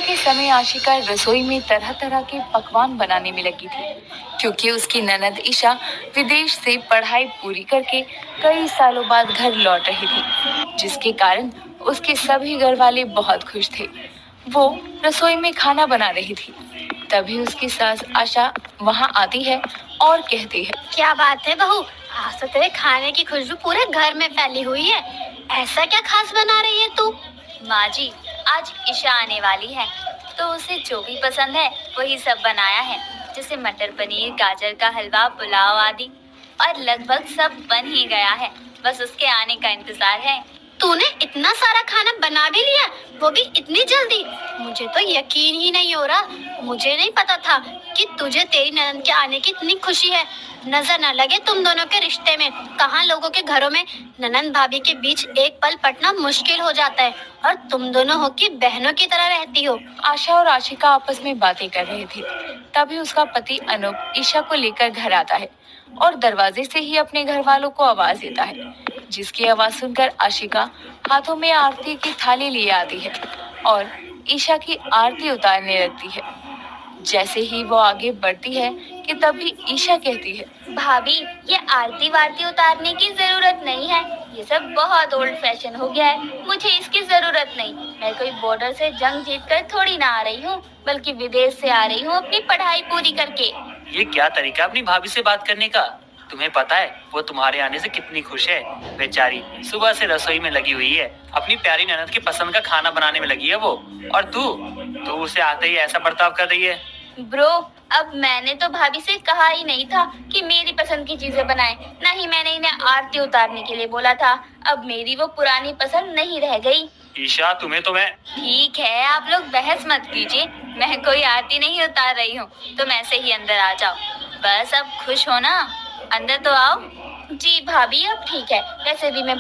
सुबह के समय आशिका रसोई में तरह तरह के पकवान बनाने में लगी थी, क्योंकि उसकी ननद ईशा विदेश से पढ़ाई पूरी करके कई सालों बाद घर लौट रही थी, जिसके कारण उसके सभी घर वाले बहुत खुश थे। वो रसोई में खाना बना रही थी, तभी उसकी सास आशा वहाँ आती है और कहती है, क्या बात है बहू, आज तो तेरे खाने की खुशबू पूरे घर में फैली हुई है। ऐसा क्या खास बना रही है तू? माँ जी, आज ईशा आने वाली है, तो उसे जो भी पसंद है वही सब बनाया है, जैसे मटर पनीर, गाजर का हलवा, पुलाव आदि। और लगभग सब बन ही गया है, बस उसके आने का इंतजार है। तूने इतना सारा खाना बना भी लिया, वो भी इतनी जल्दी? मुझे तो यकीन ही नहीं हो रहा। मुझे नहीं पता था कि तुझे तेरी ननद के आने की इतनी खुशी है। नजर न लगे तुम दोनों के रिश्ते में। कहाँ लोगों के घरों में ननद भाभी के बीच एक पल पटना मुश्किल हो जाता है, और तुम दोनों हो कि बहनों की तरह रहती हो। आशा और आशिका आपस में बातें कर रही थी। तभी उसका पति अनूप ईशा को लेकर घर आता है और दरवाजे से ही अपने घर वालों को आवाज देता है, जिसकी आवाज सुनकर आशिका हाथों में आरती की थाली लिए आती है और ईशा की आरती उतारने लगती है। जैसे ही वो आगे बढ़ती है कि तभी ईशा कहती है, भाभी, ये आरती वारती उतारने की जरूरत नहीं है। ये सब बहुत ओल्ड फैशन हो गया है, मुझे इसकी जरूरत नहीं। मैं कोई बॉर्डर से जंग जीत कर थोड़ी ना आ रही हूँ, बल्कि विदेश से आ रही हूँ अपनी पढ़ाई पूरी करके। ये क्या तरीका अपनी भाभी से बात करने का? तुम्हें पता है वो तुम्हारे आने से कितनी खुश है? बेचारी सुबह से रसोई में लगी हुई है, अपनी प्यारी ननद की पसंद का खाना बनाने में लगी है वो। और तू उसे आते ही ऐसा बर्ताव कर रही है। ब्रो, अब मैंने तो भाभी से कहा ही नहीं था कि मेरी पसंद की चीजें बनाएं। न ही मैंने इन्हें आरती उतारने के लिए बोला था। अब मेरी वो पुरानी पसंद नहीं रह गई। ईशा, तुम्हें तो मैं... ठीक है, आप लोग बहस मत कीजिए। मैं कोई आरती नहीं उतार रही हूँ, तुम ऐसे ही अंदर आ जाओ। बस अब खुश हो ना? अंदर तो आओ। जी भाभी, अब ठीक है। वैसे भी मैं